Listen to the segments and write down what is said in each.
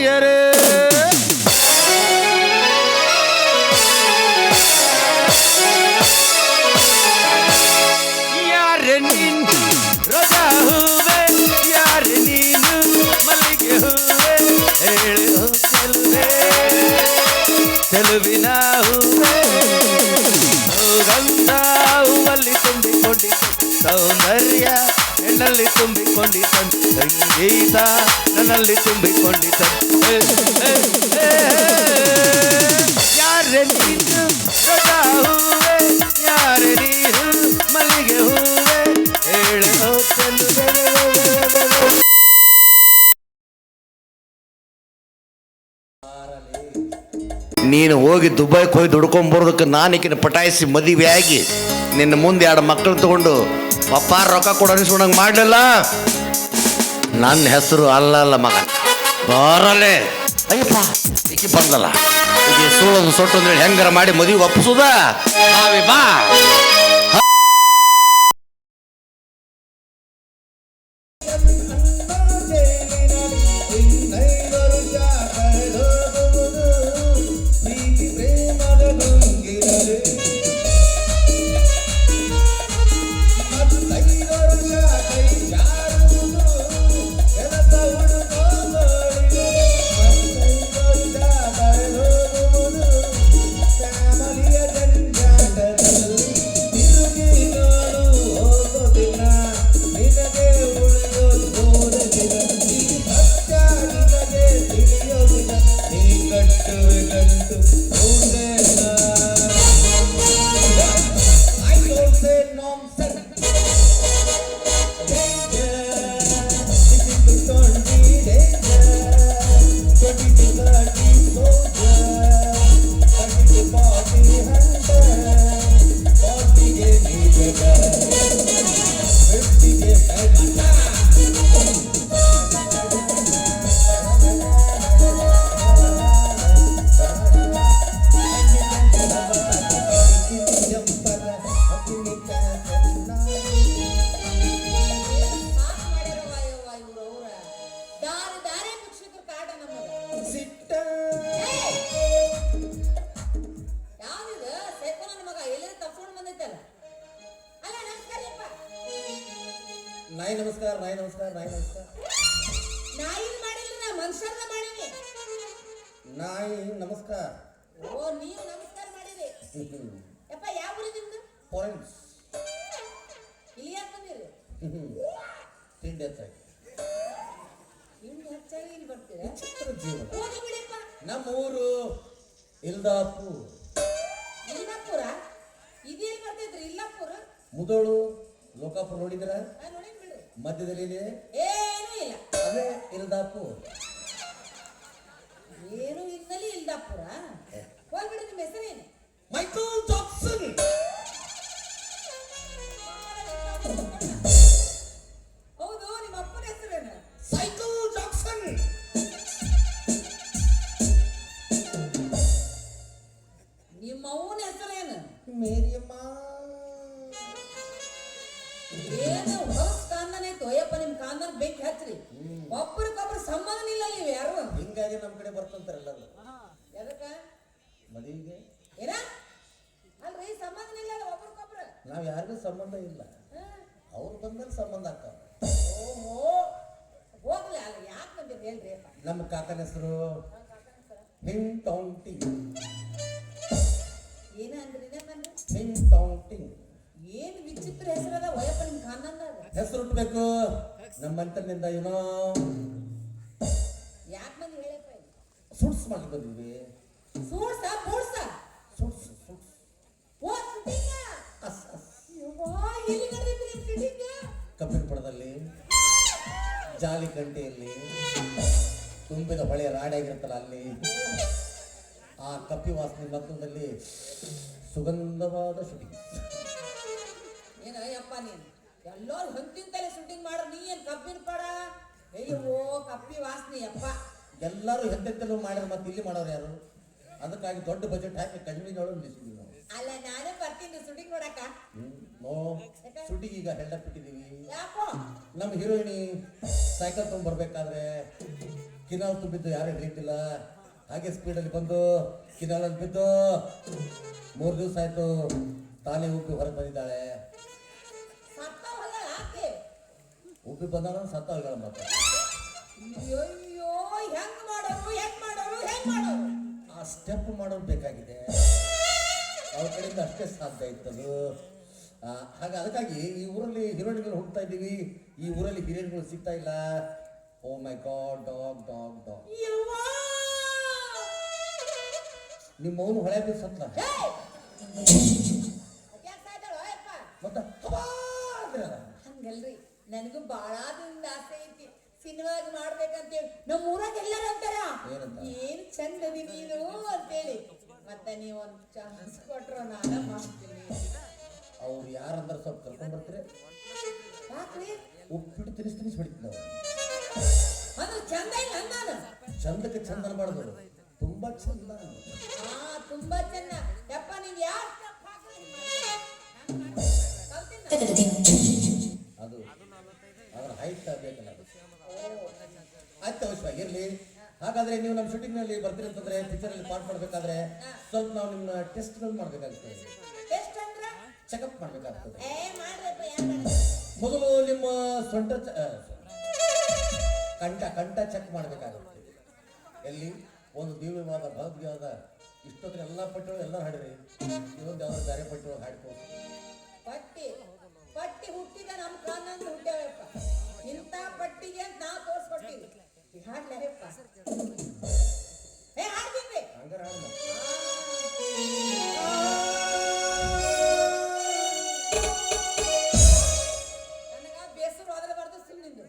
ಸೌಂದರ್ಯರೇ ಯಾರೆ ನೀನು ರೋಜಾ ಹೂವೆ ಯಾರೆ ನೀನು ಮಲ್ಲಿಗೆ ಹೂವೆ ಹೇಳು ಚೆಲುವೆ ಚೆಲುವಿನ ಹೂವೆ ಗಂಧ ಹೂವಲ್ಲಿ ತುಂಬಿಕೊಂಡಿತು ಸೌಂದರ್ಯ ಹೆಣ್ಣಲ್ಲಿ ತುಂಬಿಕೊಂಡಿತ ಸಂಗೀತ ನನ್ನಲ್ಲಿ ತುಂಬಿಕೊಂಡಿತ ಯಾರೆ ನೀನು ರೋಜಾ ಹೂವೆ ಯಾರೆ ನೀನು ಮಲ್ಲಿಗೆ ಹೂವೆ ಹೇಳು ಚೆಲುವೆ. ನೀನು ಹೋಗಿ ದುಬೈಗೆ ಹೋಗಿ ದುಡ್ಕೊಂಬರೋದಕ್ಕೆ ನಾನು ಈಕಿನ ಪಟಾಯಿಸಿ ಮದುವೆಯಾಗಿ ನಿನ್ನ ಮುಂದೆ 2 ಮಕ್ಕಳು ತಗೊಂಡು ಪಪ್ಪ ರೊಕ್ಕ ಕೊಡು ಅನಿಸ್ಕೊಂಡಂಗೆ ಮಾಡಲಿಲ್ಲ. ನನ್ನ ಹೆಸರು ಅಲ್ಲ ಮಗ ಬರಲೇ ಅಯ್ಯಪ್ಪ ಈಕಿ ಬಂದಲ್ಲ ಈಗ ಸುಳ್ಳೋದು ಸೊಟ್ಟು ಅಂದ್ರೆ ಹೆಂಗಾರ ಮಾಡಿ ಮದುವೆ ಒಪ್ಪಿಸೋದ ಬಾ. ನಾಯಿ ನಮಸ್ಕಾರ ನಾಯಿ ನಮಸ್ಕಾರ ನಾಯಿ ನಮಸ್ಕಾರ ನಾಯಿ ಮಾಡಿಲ್ಲ ನಾ ಮನುಷ್ಯರನ್ನ ಮಾಡೀನಿ. ನಾಯಿ ನಮಸ್ಕಾರ. ಓ ನೀವು ನಮಸ್ಕಾರ ಮಾಡಿರಿ. ಯಪ್ಪ ಯಾವ ಊರು ನಿಮ್ದು? ಪಾಯಿಂಟ್ಸ್ ಇಲ್ಲಿ ಯಾಕೆ ಬಂದಿರಿ? ತಿಂಡಿ ಹೆಚ್ಚಾಗಿ ನಿಮ್ದು ಹೆಚ್ಚಾಗಿ ಇಲ್ಲಿ ಬರ್ತೀರಾ? ಚಿತ್ರ ಜೀವನ. ಹೋಗಿ ಬಿಡಪ್ಪ. ನಮ್ಮ ಊರು ಇಲ್ದಾಪುರ. ಇಲ್ಲಾಪುರ ಇದೇನು ಬರ್ತೈತ್ರಿ? ಇಲ್ಲಾಪುರ ಮುದೋಳು ಲೋಕಾಪುರ ನೋಡಿದ್ರ? ನೋಡಿ ಬಿಡು. ಮಧ್ಯದಲ್ಲಿ ಇದೆ ಏನೂ ಇಲ್ಲ. ಅದೇ ಇಲ್ದಾಪುರ. ಏನು ಇದ್ದಲ್ಲಿ ಇಲ್ದಾಪುರ. ಹೋಗ್ಬಿಡು. ನಿಮ್ಮ ಹೆಸರೇನು? Michael Jackson. ಹೌದು. ನಿಮ್ಮ ಅಪ್ಪನ ಹೆಸರೇನು? Cycle Jackson. ನಿಮ್ಮ ಅವನ ಹೆಸರೇನು? ಮೇರಿಯಮ್ಮ. ಏನು ಹೊಸ ಕಾಂದನ ಐತು ಅಯ್ಯಪ್ಪ. ನಿಮ್ ಕಾಂದನ ಬೆಂಕಿ ಹಚ್ಚ್ರಿ. ಒಬ್ಬರಿಗೊಬ್ರು ಸಂಬಂಧ ಇಲ್ಲ ನೀವು ಯಾರು. ಹಿಂಗಾಗಿ ನಮ್ಮ ಕಡೆ ಬರ್ತಂತಾರ ಎಲ್ಲರೂ. ಎದಕ್ಕ? ಮದುವೆಗೆ ಏನ ಅಲ್ರಿ ಸಂಬಂಧ ಇಲ್ಲ ಒಬ್ಬರಿಗೊಬ್ರು. ನಾವ್ ಯಾರಿಗೂ ಸಂಬಂಧ ಇಲ್ಲ. ಅವ್ರು ಬಂದ್ರೆ ಸಂಬಂಧ ಆಗ್ತಾವ. ಓಹೋ ಹೋಗ್ಲಿ. ಅಲ್ಲ ಯಾಕೆ ಬಂದಿರಿ ಹೇಳ್ರಿ ಅಪ್ಪ. ನಮ್ಮ ಕಾಕನ ಹೆಸರು ಹಿಂಟೌಂಟಿಂಗ್. ಏನ ಅಂದ್ರಿ? ಏನಂದ್ರೆ ಹಿಂಟೌಂಟಿಂಗ್. ಏನು ವಿಚಿತ್ರ ಹೆಸರದ ವಯಪ್ಪ ನಿಮ್ ಕಾನಂದಾಗ. ಹೆಸರು ಹುಟ್ಟಬೇಕು ನಮ್ಮಂತನಿಂದ ಏನೋ ಯಾಕೆ ಬಂದು ಹೇಳಪ್ಪ? ಸುಡ್ಸ್ ಮಾಡಿ ಬಂದಿದ್ವಿ. ಸೂಡ್ಸ ಬೂಡ್ಸ ಸುಡ್ಸ್ ಸುಡ್ಸ್. ಓ ಶೂಟಿಂಗ. ಅಸ್ ಅಸ್. ಎಲ್ಲಿ ನಡೆದಿದ್ರಿ ಶೂಟಿಂಗ್? ಕಬ್ಬಿನ ಪಡದಲ್ಲಿ, ಜಾಲಿ ಗಂಟೆಯಲ್ಲಿ, ತುಂಬಿದ ಹೊಳೆಯ ರಾಡಿಯಾಗಿರುತ್ತಲ್ಲ ಅಲ್ಲಿ, ಆ ಕಪ್ಪಿ ವಾಸನೆ ಮತ್ತೊಂದಲ್ಲಿ ಸುಗಂಧವಾದ ಶೂಟಿಂಗ್. ಏನ ಯಪ್ಪ ನೀನು ಎಲ್ಲರೂ ಹೊಂತಿಂತಲೇ ಶೂಟಿಂಗ್ ಮಾಡ್ರ. ನೀ ಏನ್ ಕಬ್ಬಿನ ಪಡ? ಅಯ್ಯೋ ಕಪ್ಪಿ ವಾಸನೆ ಯಪ್ಪ. ಎಲ್ಲರೂ ಎಂತೆಂತೆಲ್ಲೂ ಮಾಡಿದ್ರೆ ಮತ್ತೆ ಇಲ್ಲಿ ಮಾಡೋರು ಯಾರು? ಅದಕ್ಕಾಗಿ ದೊಡ್ಡ ಬಜೆಟ್ ಹಾಕಿ ಕಡಿಮೆನೊಳಗೆ ನಿಲ್ಲಿಸಿದ್ವಿ ನಾವು. ಅಲ್ಲ ನಾನೇ ಬರ್ತೀನಿ ಶೂಟಿಂಗ್ ನೋಡಕ. ನೋ ಶೂಟಿಂಗ್ ಈಗ ಹೆಂಡಪ್ ಬಿಟ್ಟಿದ್ದೀವಿ. ಯಾಕೋ? ನಮ್ಮ ಹೀರೋಯಿನಿ ಸೈಕಲ್ ತೊಗೊಂಡ್ಬರ್ಬೇಕಾದ್ರೆ ಕಿನಾಲ್ ತುಂಬಿದ್ದು ಯಾರು ಹಿಡಿಯುತ್ತಿಲ್ಲ. ಹಾಗೆ ಸ್ಪೀಡಲ್ಲಿ ಬಂದು ಕಿನಾಲಲ್ಲಿ ಬಿದ್ದು 3 ದಿವಸ ಆಯ್ತು. ತಾನೇ ಉಪ್ಪಿ ಹೊರಗೆ ಬಂದಿದ್ದಾಳೆ. ಸತ್ತವಲ್ಲ ಯಾಕೆ? ಉಪ್ಪಿ ಬಂದಾಳ ಸತ್ತ ಹೋಗಳ ಮಾತ್ರ. ಅಯ್ಯೋ ಹೆಂಗ್ ಮಾಡೋರು ಆ ಸ್ಟೆಪ್ ಮಾಡೋದು ಬೇಕಾಗಿದೆ. ಅವ್ರ ಕಡೆಯಿಂದ ಅಷ್ಟೇ ಸಾಧ್ಯ ಇತ್ತದು. ಅದಕ್ಕಾಗಿ ಈ ಊರಲ್ಲಿ ಹೀರೋಯಿನ್ಗಳು ಹುಡ್ತಾ ಇದ್ದೀವಿ, ಈ ಊರಲ್ಲಿ ಹೀರೋಯಿನ್ಗಳು ಸಿಗ್ತಾ ಇಲ್ಲ. ಓ ಮೈ ಗಾಡ್, ಡಾಗ್ ಡಾಗ್ ಡಾಗ್. ನಿಮ್ಮ ಮೌನ ಹೊಳೆ ಬಿ ಸತ್ಲ ಮತ್ತೆ ಹಂಗಲ್ರಿ, ನನಗೂ ಬಾಳ ದಿನದ ಆಸೆ ಐತಿ ಸಿನಿಮಾಗ ಮಾಡ್ಬೇಕಂತೇಳಿ. ನಮ್ಮ ಊರಾಗ ಎಲ್ಲಾರು ಅಂತಾರ ಏನ್ ಚಂದ ಅದಿ ನೀನು ಅಂತೇಳಿ. ಮತ್ತೆ ನೀವು ಒಂದು ಚಾನ್ಸ್ ಕೊಟ್ರು ನಾನ ಮಾಡ್ತೀನಿ. ಅವ್ರು ಯಾರಂದ್ರೆ ಸ್ವಲ್ಪ ಕರ್ಕೊಂಡ್ ಬರ್ತೀರಿ? ಯಾಕ್ರಿ? ಉಪ್ಪಿಟ್ಟು ತಿನ್ನಿಸಿ ಹೊಡಿತೀನಿ. ಅದು ಚಂದ ಇಲ್ಲ ನಾನು. ಚಂದಕ್ಕೆ ಚಂದ ಅನ್ಬಾರ್ದು, ತುಂಬಾ ಚಂದ. ತುಂಬಾ ಚೆನ್ನ. ಯಪ್ಪ ನೀವ್ ಯಾರು ಅದು ಅವರ ಹೈಟ್ ಬೇಕಲ್ಲ. ಆಯ್ತು ಅವಶ್ಯವಾಗಿ ಇರ್ಲಿ. ಹಾಗಾದ್ರೆ ನೀವು ನಮ್ಮ ಶೂಟಿಂಗ್ ನಲ್ಲಿ ಬರ್ತೀರಿ ಅಂತಂದ್ರೆ, ಪಿಕ್ಚರ್ ಅಲ್ಲಿ ಪಾರ್ಟ್ ಮಾಡ್ಬೇಕಾದ್ರೆ ಸ್ವಲ್ಪ ನಾವು ನಿಮ್ಮ ಟೆಸ್ಟ್ಗಳು ಮಾಡ್ಬೇಕಾಗ್ತದೆ. ಚೆಕಪ್ ಮಾಡ್ಬೇಕಾಗ್ತದೆ. ಮೊದಲು ನಿಮ್ಮ ಸೊಂಟ ಕಂಠ ಚೆಕ್ ಮಾಡ್ಬೇಕಾಗುತ್ತೆ. ಎಲ್ಲಿ ಒಂದು ದಿವ್ಯವಾದ ಭವ್ಯವಾದ ಇಷ್ಟೊತ್ತಿನ ಎಲ್ಲ ಪಟ್ಟಿಗಳು ಎಲ್ಲ ಹಾಡ್ರಿ. ಇದೊಂದು ಯಾವ್ದು ಬೇರೆ ಪಟ್ಟಿಗಳು ಹಾಡ್ಕೋ. ಪಟ್ಟಿ ಹುಟ್ಟಿದ ನಮ್ಮ ಕಾನಂತ ಹುಟ್ಟ್ಯಾವಪ್ಪ. ಇಂಥ ಪಟ್ಟಿಗೆ ಅಂತ ನಾವು ತೋರಿಸ್ಕೊಟ್ಟಿವಿ. ಹಾಡ್ಲಾರಪ್ಪ ಹಾಡ್ತೀನಿ ಹಂಗಾರ ಹಾಡ. ನನಗ ಬೇಸರ ಹೋದ್ರೆ ಬರ್ದು ಸುಮ್ಮನಿಂದು.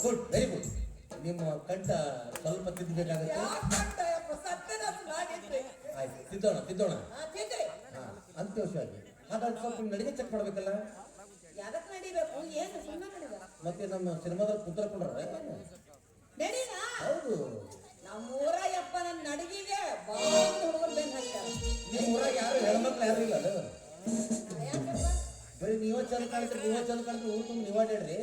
Good, very good. ನಿಮ್ಮ ಕಂಠ ಸ್ವಲ್ಪ ತಿದ್ದಬೇಕಾಗುತ್ತೆ. ಆಯ್ತು, ತಿದ್ದೋಣ. ಅಂತ್ಯವಶ್ಯವಾಗಿ. ಹಾಗಾಗಿ ಸ್ವಲ್ಪ ನಡಿಗೆ ಚೆಕ್ ಮಾಡ್ಬೇಕಲ್ಲ. ಯಾವತ್ ನಡಿಬೇಕು? ಏನು ಸುಮ್ಮನೆ ಮತ್ತೆ ನಮ್ಮ ಸಿನಿಮಾದಲ್ಲಿ ಕುಂತ್ಕೊಂಡ್ರ ಹೌದು. ನಮ್ಮೂರ ಯಪ್ಪ ನನ್ನ ನಡಿಗೆಗೆ ಹುಡುಗರು ಬೆನ್ ಹಾಕ್ಯಾರ. ನಿಮ್ಮ ಊರಾಗ ಯಾರು ಹೆಣ್ಮಕ್ಳು ಯಾರು ಇಲ್ಲ ಅದು. ಬರೀ ನೀವ ಚಂದ ಕಾಣ್ತೀರಿ ಊರು ತುಂಬ ನೀವಾಡ್ರಿ.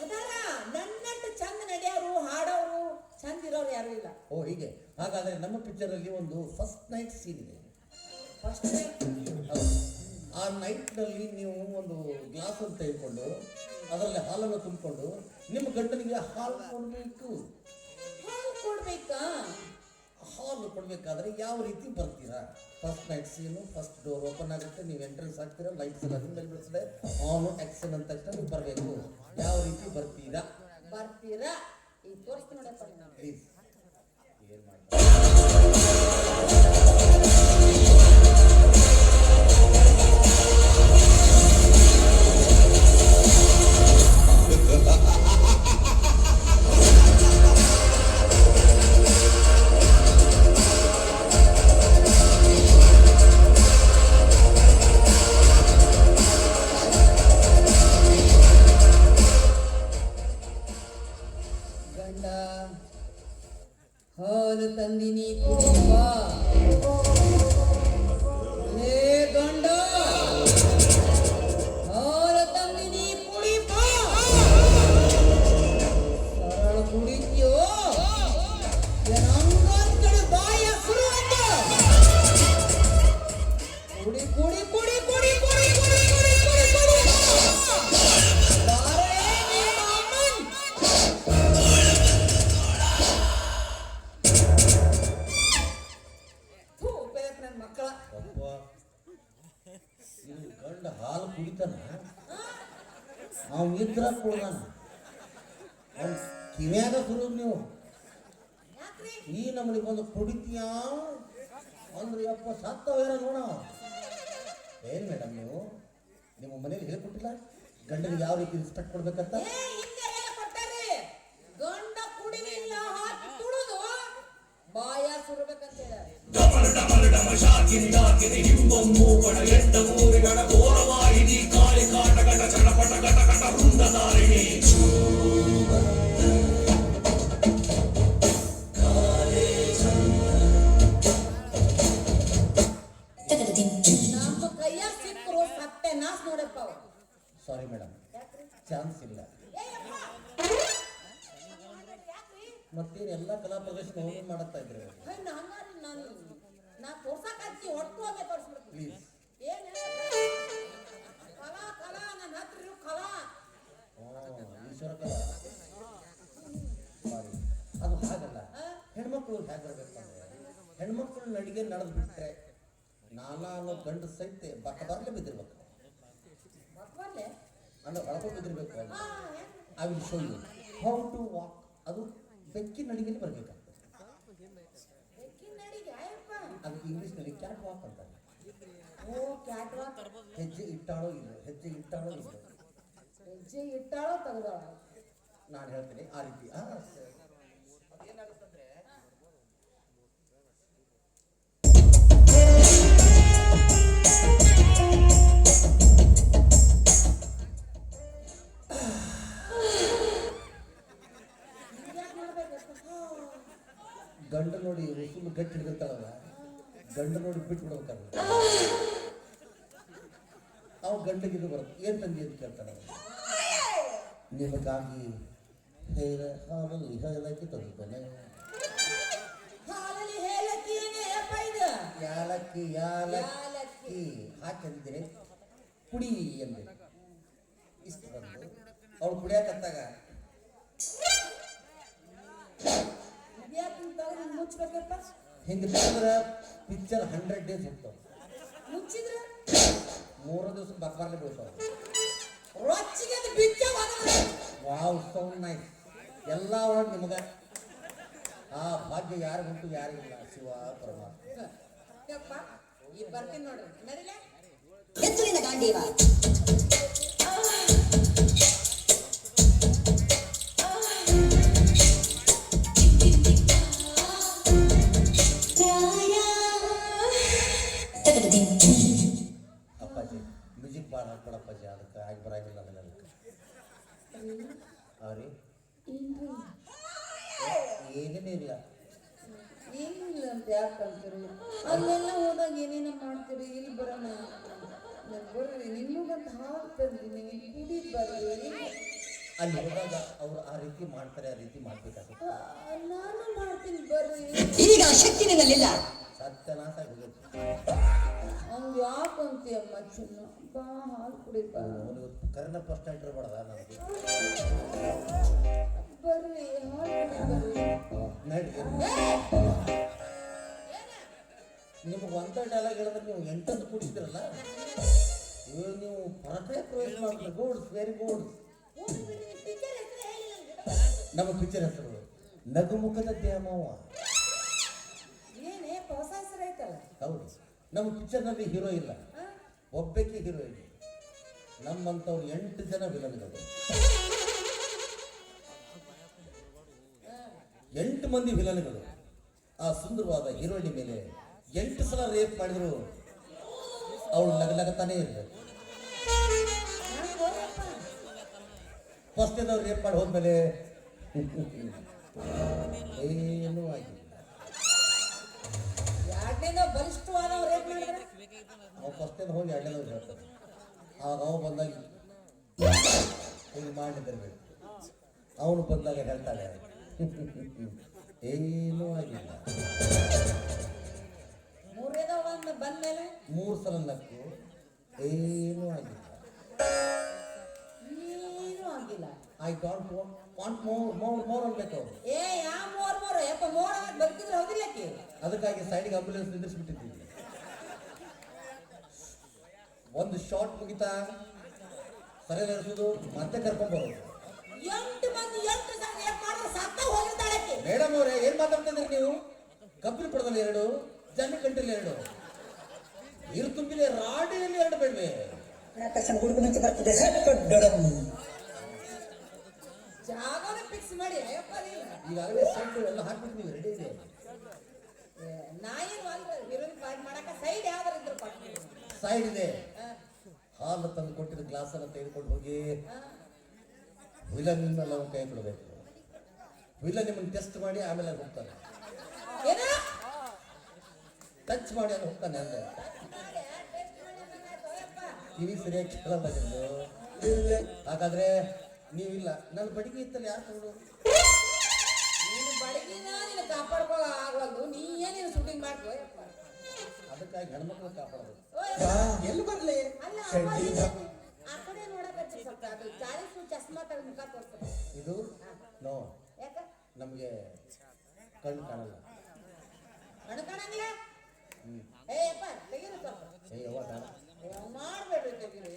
ಅದಾರ ನನ್ನಟ್ಟು ಚಂದ ನಡೆಯೋರು, ಹಾಡೋರು, ಚಂದ ಇರೋರು ಯಾರು ಇಲ್ಲ. ಓ ಹೀಗೆ. ಹಾಗಾದ್ರೆ ನಮ್ಮ ಪಿಕ್ಚರ್ ಅಲ್ಲಿ ಒಂದು ಫಸ್ಟ್ ನೈಟ್ ಸೀನ್ ಇದೆ. First night? ಹೌದು. ಆ ನೈಟ್ ನಲ್ಲಿ ನೀವು ಒಂದು ಗ್ಲಾಸ್ ಅಂತ ತೆಗೆದುಕೊಂಡು ಅದರಲ್ಲಿ ಹಾಲನ್ನು ತುಂಬಿಕೊಂಡು ನಿಮ್ಮ ಗಂಡನಿಗೆ ಹಾಲು ಕೊಡಬೇಕು. ಹಾಲು ಕೊಡ್ಬೇಕಾದ್ರೆ ಯಾವ ರೀತಿ ಬರ್ತೀರಾ? ಫಸ್ಟ್ ನೈಟ್ ಸೀನು, ಫಸ್ಟ್ ಡೋರ್ ಓಪನ್ ಆಗುತ್ತೆ, ನೀವು ಎಂಟ್ರೆನ್ಸ್ ಆಗ್ತೀರಾ, ಲೈಟ್ಸ್ ಎಲ್ಲ ಹಿಂದೆ ಬಿಡಿಸಿದ್ರೆ ಆನ್ ಆಕ್ಷನ್ ಅಂತ ತಕ್ಷಣ ನೀವು ಬರಬೇಕು. ಯಾವ ರೀತಿ ಬರ್ತೀರಾ? ಈಗ ತೋರಿಸ್ತೀನಿ ನೋಡಪ್ಪ. ಪ್ಲೀಸ್ ಏನು ಮಾಡಿ. ಹಾಲು ತಂದಿನಿ ಕುಡಿಯುವ ಲೇ ಗಂಡ, ಹಾಲು ತಂದಿನಿ ಕುಡಿಪ. ಸರಳ ಕುಡಿದ್ಯೋ ಹಂಗೊಂದ್ ಕಡೆ ಬಾಯ ಶುರು ಅಂತ ಕುಡಿ ಕುಡಿ ಕುಡಿ ಕುಡಿ ಕುಡಿ ಕುಡಿ ಕುಡಿ ಕುಡಿ ಕುಡಿ ಬಾರೇ ನಿಮ್ಮ ಅಮ್ಮನ್. ನನ್ನ ಮಕ್ಕಳ ನಿನ್ನ ಗಂಡ ಹಾಲು ಕುಡಿತಾನ ಅವ್ನು ಇದ್ರ ಕುಡ್ದಾನ ಅವ್ನು ಕಿವ್ಯಾಗ ಸುರುದ್ ನೀವು ಯಾಕ್ರಿ ಈ ನಮ್ಮನಿಗೆ ಬಂದು ಕುಡಿತೀಯ ಅಂದ್ರೆ ಯಪ್ಪ ಸತ್ತವೇನ ನೋಡ. ಏನು ಮೇಡಮ್ ನೀವು ನಿಮ್ಮ ಮನೇಲಿ ಹೇಳ್ಕೊಟ್ಟಿಲ್ಲ ಗಂಡನಿಗೆ ಯಾವ ರೀತಿ ರೆಸ್ಪೆಕ್ಟ್ ಕೊಡ್ಬೇಕಂತ? ಏ ಹಿಂದೆ ಹೇಳ್ಕೊಟ್ಟಾರೆ ಗಂಡ ಕುಡಿಲಿಲ್ಲ ಹಾಕಿ ತುಳಿದು ಬಾಯ ಸುರಬೇಕಂತ ಹೇಳಿ ನಮ್ಮ ಕೈಯಾಗ ಸಿಕ್ಕರು ಸತ್ತೆ ನಾಸ್ ನೋಡಪ್ಪ ಅವ. ಸಾರಿ ಮೇಡಮ್, ಯಾಕ್ರಿ ಚಾನ್ಸ್ ಇಲ್ಲ. ಏ ಅಪ್ಪ ಯಾಕ್ರಿ ಮತ್ತೇನು ಎಲ್ಲ ಕಲಾ ಪ್ರದರ್ಶನ ಹೋಗಿ ಮಾಡುತ್ತಾ ಇದ್ರೆ ನಾ ತೋರ್ಸಕ್ಕೆ ಒಟ್ಟು ಅದೇ ತೋರಿಸ್ಬಿಡ್ತೀನಿ. ಪ್ಲೀಸ್. ಏನು ಕಲಾ ಕಲಾ ನನ್ನ ಹತ್ರ ಇರೋ ಕಲಾ ಈಶ್ವರ ಕಲಾ. ಸಾರಿ, ಅದು ಹಾಗಲ್ಲ. ಹೆಣ್ಮಕ್ಳು ಹೇಗಿರ್ಬೇಕು ಅಂದ್ರೆ ಹೆಣ್ಮಕ್ಳು ನಡಿಗೆ ನಡೆದು ಬಿಟ್ರೆ ನಾನಾ ಅನ್ನೋ ಗಂಡು ಸಹಿತ ಬರ್ಲೆ ಬಿದ್ದಿರ್ಬೇಕು ಮಕ್ಕಳಲ್ಲೇ ಅಂದ್ರೆ ಒಳಕೊಂಡು ಬಿದ್ದಿರ್ಬೇಕು. I will show you how to walk. ಅದು ಬೆಕ್ಕಿನ ನಡಿಗೆಯಲ್ಲಿ ಬರ್ಬೇಕಾಗ್ತದೆ. ಬೆಕ್ಕಿನ ನಡಿಗೆ ಅಯ್ಯಪ್ಪ ಅದಕ್ಕೆ ಇಂಗ್ಲೀಷ್ನಲ್ಲಿ ಕ್ಯಾಟ್ ವಾಕ್ ಅಂತಾರೆ. ಓ ಕ್ಯಾಟ್ ವಾಕ್. ಹೆಜ್ಜೆ ಇಟ್ಟಾಳೋ ಇಲ್ಲ, ಹೆಜ್ಜೆ ಇಟ್ಟಾಳೋ ಇಲ್ಲ, ಹೆಜ್ಜೆ ಇಟ್ಟಾಳೋ ತೆಗ್ದಾಳ. ನಾನು ಹೇಳ್ತೀನಿ ಆ ರೀತಿ. ಅದೇನಾಗುತ್ತಂದ್ರೆ ಗಂಡ ನೋಡಿ ಉಸುಲು ಗಟ್ಟಿ ಹಿಡಿದಿರ್ತಾಳಲ್ಲ, ಗಂಡ ನೋಡಿ ಬಿಟ್ಟು ಬಿಡ್ಬೇಕಾದ್ರೆ ಅವು ಗಂಡಗೆ ಇದು ಬರುತ್ತೆ. ಏನು ತಂದಿ ಅಂತ ಕೇಳ್ತಾಳೆ. ನಿಮಗಾಗಿ ಹಾಲಲ್ಲಿ ಹೇಳಕ್ಕೆ ತಂದಿದ್ದಾನೆ. ಹಾಲಲ್ಲಿ ಹೇಳಕ್ಕಿ ಏನೇ ಅಪ್ಪ ಇದು? ಯಾಲಕ್ಕಿ ಯಾಲಕ್ಕಿ ಹಾಕಿದ್ರೆ ಕುಡಿ ಎಂದೆ. ಇಷ್ಟು ಬಂದು ಅವಳು ಕುಡಿಯಾಕತ್ತಾಗ ಇದ್ಯಾಕಿಂತ ಮುಚ್ಚಬೇಕಪ್ಪ? ಹಿಂಗೆ ತಂದ್ರೆ ಪಿಕ್ಚರ್ 100 days ಹೋಗ್ತಾವೆ. ಮುಚ್ಚಿದ್ರೆ 3 ದಿವಸ ಬಕ್ಬಾರ್ಲೆ ಬೀಳ್ತಾವೆ. ರೊಚ್ಚಿಗೆ ಅದು ಬಿಚ್ಚ ಹೋದ್ರೆ ವಾವ್, ಸೌಂಡ್ ನೈಸ್. ಎಲ್ಲ ಒಳಗೆ ನಿಮಗೆ ಆ ಭಾಗ್ಯ ಯಾರಿಗುಂಟು ಯಾರಿಗಿಲ್ಲ. ಶಿವ ಪರಮಾತ್ಮ. ಯಪ್ಪ ಈಗ ಬರ್ತೀನಿ ನೋಡ್ರಿ, ನಡಿಲೆ ಎತ್ತಲಿನ ಗಾಂಡೀವ ಅಪ್ಪಾಜಿ ಮ್ಯೂಸಿಕ್ ಬಾರ್ ಹಾಕ್ಬಿಡಪ್ಪಾಜಿ, ಅದಕ್ಕೆ ಆಗಿ ಬರಾಗಿಲ್ಲ ನನಗೆ. ಅವ್ರಿ ಏನೇನೇ ಇಲ್ಲ. ಏನಿಲ್ಲ ಅಂತ ಯಾಕೆ ಅಂತೀರಿ? ಅಲ್ಲೆಲ್ಲ ಹೋದಾಗ ಏನೇನೋ ಮಾಡ್ತೀರಿ, ಇಲ್ಲಿ ಬರೋಣ ಬರ್ರಿ, ನಿಮಗಂತ ಹಾಕ್ತಂದಿನಿ, ಕುಡಿ ಬರ್ರಿ. ಅಲ್ಲಿ ಹೋದಾಗ ಅವ್ರು ಆ ರೀತಿ ಮಾಡ್ತಾರೆ, ಆ ರೀತಿ ಮಾಡ್ಬೇಕಾಗುತ್ತೆ. ನಾನು ಮಾಡ್ತೀನಿ ಬರ್ರಿ. ಈಗ ಶಕ್ತಿ ನಿನ್ನಲ್ಲಿಲ್ಲ. ಸತ್ಯನಾಶ ಹೋಗುತ್ತೆ. ಅವ್ನು ಯಾಕಂತೀಯಮ್ಮ ಚಿನ್ನ? ಬಾ ಹಾಲು ಕುಡಿ ಬಾ. ಕರೆನ ಫಸ್ಟ್ ಎಂಟ್ರ್ ಮಾಡದ ನನಗೆ. ಬರ್ರಿ ಹಾಲು ಕುಡಿ ಬರ್ರಿ. ನಡಿ. ನಿಮಗೆ ಒಂದೇ ಡೈಲಾಗ್ ಹೇಳಿದ್ರೆ ನೀವು 8 ಕುಡಿತೀರಲ್ಲ, ನೀವು ಪರಕಾಯ ಪ್ರವೇಶ ಮಾಡ್ತೀರಿ. Goods, very goods. ನಮ್ಮ ಪಿಕ್ಚರ್ ಹೆಸರು ನಗುಮುಖದ ದ್ಯಾಮವ್ವ. ಏನೇ ಹೊಸ ಹೆಸರು ಐತಲ್ಲ? ಹೌದು, ನಮ್ಮ ಪಿಕ್ಚರ್ನಲ್ಲಿ ಹೀರೋ ಇಲ್ಲ, ಒಬ್ಬಕ್ಕೆ ಹೀರೋಯಿನ್. ನಮ್ಮಂಥವ್ರು 8 ಜನ ವಿಲನ್ಗಳು, 8 ಮಂದಿ ವಿಲನ್ಗಳು. ಆ ಸುಂದರವಾದ ಹೀರೋಯಿನ್ ಮೇಲೆ 8 ಸಲ ರೇಪ್ ಮಾಡಿದ್ರು ಅವಳು ನಗನಗತಾನೇ ಇರ್ಬೇಕು. ಫಸ್ಟ್ ಅವ್ರು ರೇಪ್ ಮಾಡಿ ಹೋದ್ಮೇಲೆ ಏನೂ ಆಗಿಲ್ಲ. ಎರಡನೇದ ಬಲಿಷ್ಠವಾದವ್ರು ರೇಪ್ ಮಾಡಿದ್ರೆ ನಾವು ಫಸ್ಟ್ ಹೋಗಿ 2ನೇದವ್ರು ಹೇಳ್ತಾರೆ. ಆಗ ಅವ ಬಂದಾಗ ಹೀಗೆ ಮಾಡಿ ಬರಬೇಕು. ಅವನು ಬಂದಾಗ ಹೇಳ್ತಾಳೆ ಏನೂ ಆಗಿಲ್ಲ. ಮೂರನೇದ ಬಂದ್ಮೇಲೆ 3 ಸಲ ನಕ್ಕು ಏನೂ ಆಗಿಲ್ಲ. ಏನೂ ಆಗಿಲ್ಲ. ಐ ಡೋಂಟ್ ವಾಂಟ್ ಮೋರ್ ಅನ್ಬೇಕು ಅವರು. ಏ ಯಾ ಮೋರ್ ಯಪ್ಪ ಮೋರ್ ಆಗಕ್ಕೆ ಬರ್ತಿದ್ರೆ ಹೌದಿಲ್ಲಕ್ಕೆ? ಅದಕ್ಕಾಗಿ ಸೈಡ್ಗೆ ಆಂಬುಲೆನ್ಸ್ ನಿಲ್ಲಿಸ್ಬಿಟ್ಟಿದ್ದೀವಿ. ಒಂದು ಶಾರ್ಟ್ ಮುಗಿತಾ ಸರಿ ನಡೆಸೋದು ಮತ್ತೆ ಕರ್ಕೊಂಡ್ಬರೋದು. 8 ಮಂದಿ 8 ಜನ ಏನ್ ಮಾಡಿದ್ರೆ ಸತ್ತ ಹೋಗಿರ್ತಾಳೆ ಆಕಿ. ಮೇಡಮ್ ಅವರೇ ಏನ್ ಮಾತಾಡ್ತಿದ್ರಿ ನೀವು? ಕಬ್ಬಿನ ಪಡದಲ್ಲಿ 2, ಜನ ಗಂಟೆಲಿ 2, ನೀರು ತುಂಬಿದೆ ರಾಡಿಯಲ್ಲಿ 2 ಬೇಡ್ವೆ. ತಕ್ಷಣ ಹುಡುಗನಂತೆ ಬರ್ತದೆ ಸಡ್ಡೊಡಂ. ಜಾಗನ ಫಿಕ್ಸ್ ಮಾಡಿ ಅಯ್ಯಪ್ಪ ನೀವು. ಈಗಾಗಲೇ ಸೈಡ್ ಎಲ್ಲ ಹಾಕ್ಬಿಟ್ಟು ರೆಡಿ ಇದೆ. ನಾ ಏನು ಅಂದ್ರೆ ಹೀರೋಯಿನ್ ಪಾರ್ಟ್ ಮಾಡಕ ಸೈಡ್ ಯಾವ್ದಾರು ಇದ್ರು ಕೊಟ್ಟು. ಸೈಡ್ ಇದೆ. ಹಾಲು ತಂದು ಕೊಟ್ಟಿದ್ದ ಗ್ಲಾಸ್ ಅನ್ನು ತೆಗೆದುಕೊಂಡು ಹೋಗಿ ವಿಲನ್ ಮೇಲೆ ಅವ್ನ ಕೈ ಕೊಡಬೇಕು. ವಿಲನ್ ನಿಮ್ಮನ್ನು ಟೆಸ್ಟ್ ಮಾಡಿ ಆಮೇಲೆ ಅಲ್ಲಿ ಹೋಗ್ತಾನೆ. ಏನ ಟಚ್ ಮಾಡಿ ಅಲ್ಲಿ ಹೋಗ್ತಾನೆ ಅಂದ್ರೆ ಕಿವಿ ಸರಿಯಾಗಿ ಕೇಳಲ್ಲ ನಿಮ್ದು. ಹಾಗಾದ್ರೆ ನೀವಿಲ್ಲ ನನ್ನ ಬಡಿಗೆ ಇತ್ತಲ್ಲ ಯಾರು ತಗೊಂಡು? ನೀನು ಬಡಗಿನ ನೀನು ಕಾಪಾಡ್ಕೋ ಆಗ್ವಲ್ದು. ನೀ ಏನೇನು ಶೂಟಿಂಗ್ ಮಾಡ್ಕೋ ಯಪ್ಪ. ಅದಕ್ಕಾಗಿ ಹೆಣ್ಮಕ್ಳು ಕಾಪಾಡೋದು. ಎಲ್ಲಿ ಬರ್ಲಿ ಅಲ್ಲ ಅಪ್ಪ ಆ ಕಡೆ ನೋಡಕತ್ತಿ ಸ್ವಲ್ಪ ಅದು 40 ಚಸ್ಮಾ ತೆಗೆದು ಮುಖ ತೋರಿಸ್ತಾರೆ. ಇದು ನೋ ಯಾಕ ನಮಗೆ ಕಣ್ಣು ಕಾಣಲ್ಲ. ಅಣ್ಕಣಂಗಿಲ್ಲ. ಏ ಯಪ್ಪ ತೆಗೀರಿ ಸ್ವಲ್ಪ. ಯವ್ವ ಬೇಡ. ಮಾಡ್ಬೇಡ್ರಿ ತೆಗೀರಿ.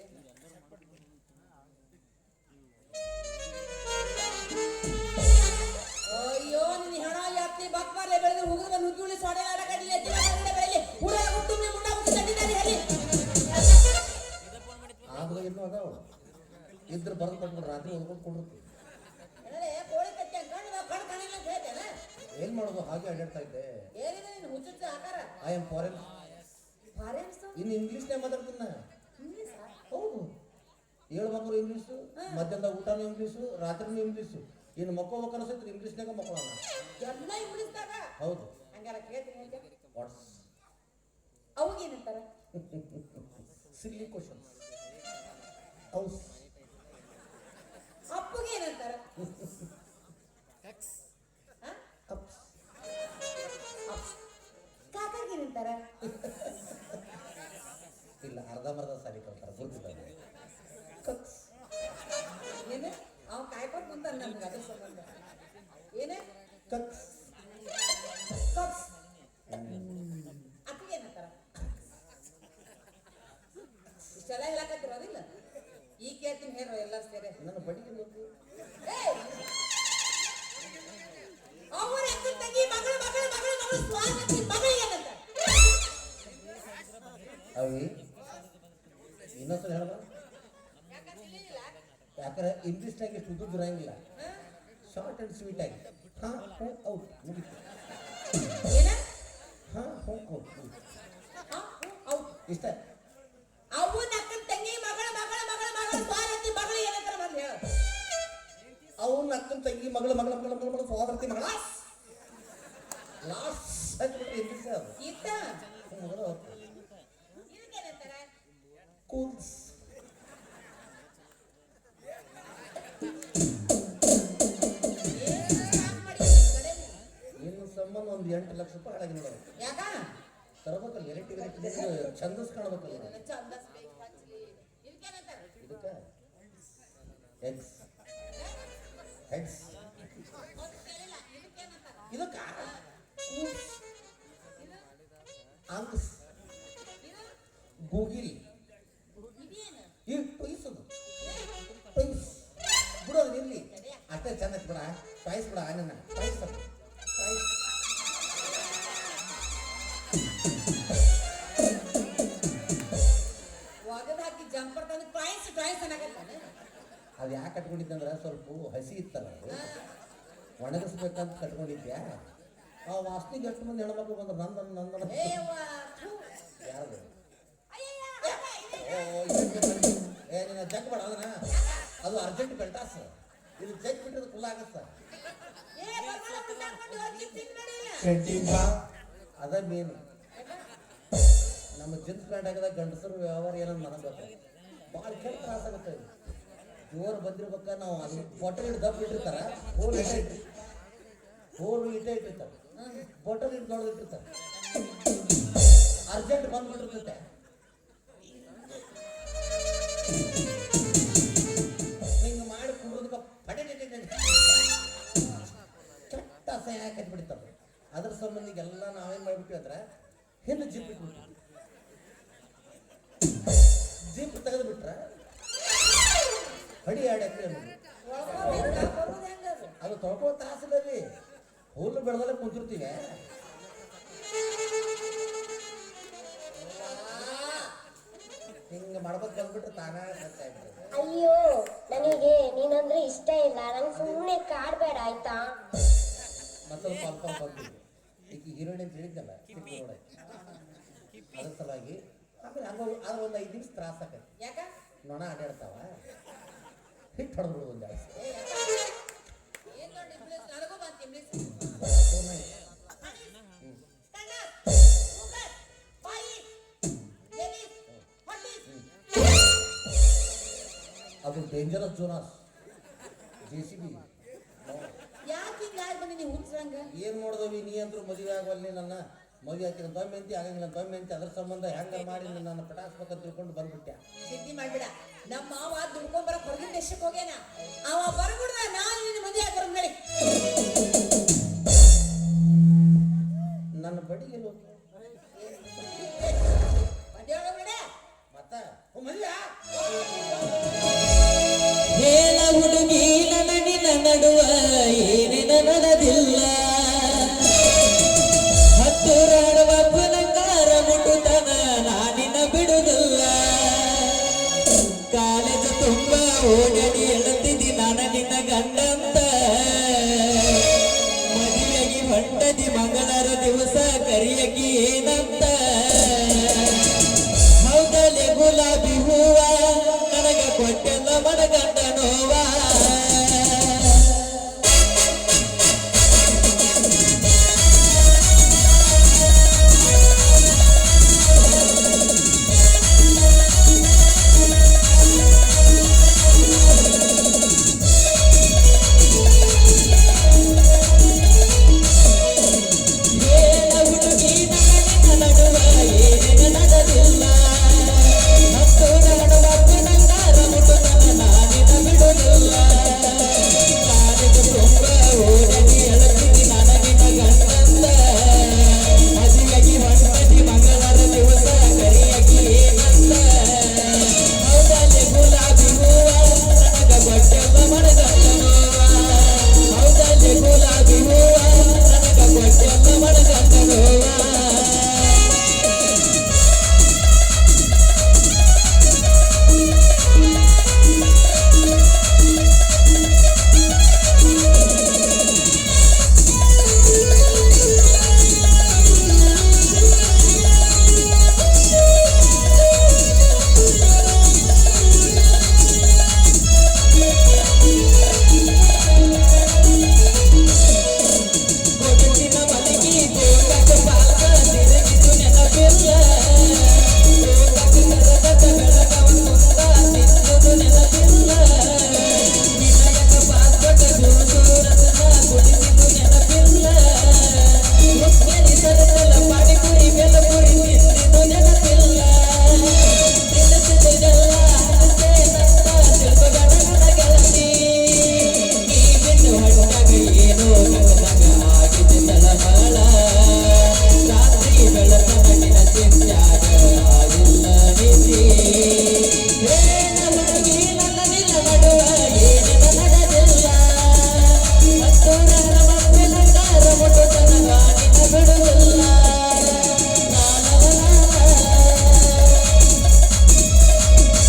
ಅಯ್ಯೋ ನಿನ್ನ ಹೆಣ ಯಾತ್ರಿ ಬಕ್ಮಾರ್ಲೆ ಬೆಳೆದು ಹುಗುರು ಬಂದು ಹುಗ್ಗಿ ಉಳಿ ಸೊಡೆ ಆಡಕಡಿ ಎತ್ತಿನ ಕಡೆ ಬೆಳೆಲಿ ಹುಡ ಹುಟ್ಟುಮ್ಮಿ ಮುಂಡ ಮುಚ್ಚಿ ಕಟ್ಟಿದ್ದಾರೆ ಹೇಳಿ. ಆದ್ರೂ ಇನ್ನೂ ಅದಾವ ಇದ್ರ ಬರೆದು ಕೊಟ್ಬಿಡ್ರಿ ರಾತ್ರಿ ಓದ್ಕೊಂಡು ಕೊಡ್ರಿ. ಏನಂದ್ರೆ ಕೋಳಿ ಕಟ್ಟಿ ಕಣ್ಣು ಕಣ್ಣು ಕಾಣಿಲ್ಲ ಅಂತ ಹೇಳ್ತೇನೆ. ಏನ್ ಮಾಡೋದು ಹಾಗೆ ಅಡ್ಡಾಡ್ತಾ ಇದ್ದೆ. ಏನಿದೆ ನಿನ್ನ ಹುಚ್ಚುಚ್ಚ ಆಕಾರ. I am foreign. ಫಾರೆನ್ಸ್ ಇನ್ನು ಇಂಗ್ಲೀಷ್ನೇ ಮಾತಾಡ್ತೀನಿ ನಾ. ಇಂಗ್ಲೀಷ್ ಹೌದು ಹೇಳ್ಬೇಕ್ರು ಇಂಗ್ಲೀಷು, ಮಧ್ಯಾಹ್ನದ ಊಟನೂ ಇಂಗ್ಲೀಷು, ರಾತ್ರಿನೂ ಇಂಗ್ಲೀಷು. ಇನ್ನು ಮಕ್ಕೋಬೇಕು ಅನ್ಸೈತ್ರಿ ಇಂಗ್ಲೀಷ್ನಾಗ ಮಕ್ಕಳನ್ನ. ಎಲ್ಲ ಇಂಗ್ಲೀಷ್ದಾಗ. ಹೌದು ಹಂಗಾರ ಕೇಳ್ತೀನಿ ಹೇಳ್ತೆ. ವಾಟ್ಸ್ ಅವಾಗೇನಂತಾರ? ಸಿಲ್ಲಿ ಕ್ವಶನ್. ಹೌಸ್ ಅಪ್ಪಗೆ ಏನಂತಾರ? ಕಾಕಾಗೆ ಏನಂತಾರ? ಇಲ್ಲ ಅರ್ಧಂಬರ್ಧ ಸಾರಿ ಕಲ್ತಾರೆ ಗುರುತಿದ್ದಾರೆ. ಕಕ್ಸ್ ಏನು ಅವ್ ಕಾಯ್ಕೊಂಡು ಕುಂತಾನ ನಮ್ಗೆ ಅದ್ರ ಸಂಬಂಧ. ಏನೇ ಕಕ್ಸ್ ಕಕ್ಸ್ ಅಕ್ಕಗೆ ಏನಂತಾರ? ಇಷ್ಟೆಲ್ಲ ಹೇಳಕತ್ತಿರೋದಿಲ್ಲ. ಈಗ ಕೇಳ್ತೀನಿ ಹೇಳೋ ಎಲ್ಲ ಸೇರೆ. ನನ್ನ ಬಡಿಗೆ ಬೇಕು. ಅವ್ರ ಅಕ್ಕನ ತಂಗಿ ಮಗಳು ಮಗಳು ಮಗಳು ಮಗಳು ಸ್ವಾಗತಿ ಮಗಳು ಏನಂತ? ಅವಿ ಇನ್ನೊಂದ್ಸಲ ಹೇಳ. ಯಾಕಂದ್ರೆ ಇಂಗ್ಲೀಷ್ನಾಗ ಇಷ್ಟು ಉದ್ದು ಇರಂಗಿಲ್ಲ. ಶಾರ್ಟ್ ಅಂಡ್ ಸ್ವೀಟ್ ಆಗಿ ಹಾ ಹೋ ಔಟ್ ಮುಗಿತು. ಏನ ಹಾ ಹೋ ಔಟ್ ಔಟ್ ಇಷ್ಟ. ಅವನ ಅಕ್ಕನ ತಂಗಿ ಮಗಳು ಮಗಳು ಮಗಳು ಮಗಳು ಸ್ವಾಗತಿ ಮಗಳು ಏನಂತಾರ ಬಂದು ಹೇಳ. ಅವನ ಅಕ್ಕನ ತಂಗಿ ಮಗಳು ಮಗಳ ಮಗಳ ಮಗಳ ಮಗಳ ಸೋದರತಿ ಮಗಳ ಲಾಸ್ಟ್ ಹಾಕ್ಬಿಟ್ರೆ ಇಂಗ್ಲೀಷ್ ಅದು ಇತ್ತ ಮಗಳು ಇದಕ್ಕೇನಂತಾರ? ಕೂಲ್ಸ್. ನಿನ್ನ ಸಂಬಂಧ ಒಂದು 8 ಲಕ್ಷ ರೂಪಾಯಿ ಹಾಳಾಗಿ ನೋಡೋದು. ಯಾಕ ತರಬೇಕಲ್ಲ ಎಲೆಕ್ಟ್ರಿಕ್ ಛಂದಸ್ ಕಾಣಬೇಕಲ್ಲ. ಇದಕ್ಕೇನಂತಾರ? ಇದಕ್ಕೆ ಹೆಡ್ಸ್ ಹೆಡ್ಸ್ ಇದಕ್ಕ ಅಂಗ್ಸ್ ಗೂಗಿಲ್ ಈ ಟೊಯ್ಸದು ಟೊಯ್ಸ್ ಬಿಡೋದು ಇರಲಿ ಅಷ್ಟೇ ಚಂದ ಬಿಡ. ಟಾಯ್ಸ್ ಬಿಡ ನನ್ನ ಟಾಯ್ಸ್ ಅದು ಟಾಯ್ಸ್. ಒಗದ್ ಹಾಕಿ ಜಂಪರ್ ತಂದು ಟಾಯ್ಸ್ ಟಾಯ್ಸ್ ಅನ್ನಕತ್ತಾನೆ. ಅದು ಯಾಕೆ ಕಟ್ಕೊಂಡಿದ್ದಂದ್ರೆ ಸ್ವಲ್ಪ ಹಸಿ ಇತ್ತಲ್ಲ ಅದು ಒಣಗಿಸ್ಬೇಕಂತ ಕಟ್ಕೊಂಡಿದ್ಯಾ. ಆ ವಾಸನೆಗೆ ಎಷ್ಟು ಮಂದಿ ಹೆಣ್ಮಕ್ಳು ಬಂದ್ರು ನಂದನ ನಂದನ ಏ ಅವ್ವ, ಥು. ಯಾರು ಅಯ್ಯಯ್ಯ, ಏ ನೀನು ಜಗ್ ಬೇಡ ಅದನ್ನ ಅದು ಅರ್ಜೆಂಟ್ ಬೆಲ್ಟಾಸ್. ಇದು ಜಗ್ ಬಿಟ್ಟರೆ ಕುಲ್ಲ ಆಗತ್ತ. ಏ ಬರ್ಬಲ ಮುಂದಾಕೊಂಡು ಹೋಗಿ ತಿಂದು ನಡೀಲ. ಅದ ಮೇನ್ ನಮ್ಮ ಜೀನ್ಸ್ ಪ್ಯಾಂಟ್ ಹಾಕಿದಾಗ ಗಂಡಸರು ವ್ಯವಹಾರ ಏನಂತ ನನಗೆ ಗೊತ್ತ. ಭಾಳ ಕೆಟ್ಟ ತ್ರಾಸ ಆಗುತ್ತೆ. ಜೋರು ಬಂದಿರ್ಬೇಕ ನಾವು ಅದು ಬಾಟಲ್ ಹಿಡಿದು ದಪ್ಪ ಇಟ್ಟಿರ್ತಾರ. ಹೋಲು ಇಟ್ಟೇ ಇಟ್ಟಿರ್ತಾರೆ. ಬಾಟಲ್ ಹಿಡಿದು ದೊಡ್ಡದು ಇಟ್ಟಿರ್ತಾರೆ. ಅರ್ಜೆಂಟ್ ಬಂದ್ಬಿಟ್ಟಿರ್ತೈತೆ. ಹಿಂಗೆ ಮಾಡಿ ಕುಡಿದಕ್ಕೆ ಪಡೆ ಕೆಟ್ಟ ಅಸಹ್ಯ ಕಟ್ಬಿಡ್ತಾರೆ. ಅದ್ರ ಸಂಬಂಧಿಗೆಲ್ಲ ನಾವೇನು ಮಾಡಿಬಿಟ್ಟು ಅಂದ್ರೆ ಹಿಂದೆ ಜಿಪ್ ಇಟ್ಬಿಡ್ತೀವಿ. ಬೆಳೆದಲ್ಲೇ ಕುಂತಿರ್ತೀವಿ. ಹಿಂಗೆ ಮಾಡ್ಬೇಕು ಬಂದ್ಬಿಟ್ರೆ ತಾನೇ ಗೊತ್ತಾಗ್ಬಿಡುತ್ತೆ. ಅಯ್ಯೋ ನನಗೆ ನೀನಂದ್ರೆ ಇಷ್ಟ ಇಲ್ಲ, ನಂಗೆ ಸುಮ್ಮನೆ ಕಾಡ್ಬೇಡ ಆಯ್ತಾ. ಮತ್ತೊಂದು ಸ್ವಲ್ಪ ಬಂದ್ಬಿಟ್ಟು ಈಗ ಹೀರೋಯಿನ್ ಅಂತ ಹೇಳಿದ್ದಲ್ಲ ನೋಡ, ಅದ್ರ ಸಲುವಾಗಿ ಆಮೇಲೆ ಹಂಗ ಆದ್ರೆ ಒಂದು 5 ನಿಮಿಷ ತ್ರಾಸ ಆಕೈತಿ. ಯಾಕ ನೊಣ ಅಡ್ಯಾಡ್ತಾವ, ಹಿಟ್ಟು ಹೊಡೆದ್ಬಿಡು ಒಂದು ಜಾಸ್ತಿ. ಏನ್ ದೊಡ್ಡ ಇಂಗ್ಲಿಷ್ ನನಗೂ ಬಂತು ಇಂಗ್ಲಿಷ್. ಅದು ಡೇಂಜರಸ್ ಜೋನಾಸ್ JCB. ಯಾಕೆ ಹಿಂಗಾಗಿ ಬಂದಿನಿ ಹುಚ್ಚರಂಗ? ಏನ್ ನೋಡ್ದವಿ ನೀ ಅಂದ್ರು ಮದುವೆ ಆಗೋಲ್ಲಿ ನನ್ನ ಮದುವೆ ಹಾಕಿದ ತೊಂಬೆಂತಿ ಆಗಂಗಿಲ್ಲ ತೊಂಬೆಂತಿ ಅದ್ರ ಸಂಬಂಧ ಹೆಂಗಾರ ಮಾಡಿ ನನ್ನ ಪಟಾಕ್ಸ್ಬೇಕಂತ ತಿಳ್ಕೊಂಡು ಬಂದ್ಬಿಟ್ಟೆ. ಸಿದ್ಧಿ ಮಾಡ್ಬಿಡ. ನಮ್ಮ ಮಾವ ದುಡ್ಕೊಂಡ್ ಬರಕ್ ಹೊರಗಿನ ದೇಶಕ್ಕೆ ಹೋಗ್ಯಾನ, ಅವ ಬರ್ಬಿಡ್ದ ನಾನು ನಿನ್ನ ಮದುವೆ ಹಾಕೋರ್ ನಡಿ. ನನ್ನ ಬಡಿಗೆ ಮತ್ತ ಮದುವೆ ಹೇಳ ಹುಡುಗಿ ನನಗಿನ ನಡುವ ಏನಿನ ನಡೆದಿಲ್ಲ, ಹತ್ತುರಾಡುವ ಪುನಕಾರ ಮುಟುತನ ನಾನಿನ ಬಿಡುವುದಿಲ್ಲ. ಕಾಲೇಜು ತುಂಬ ಓಡಾಡಿ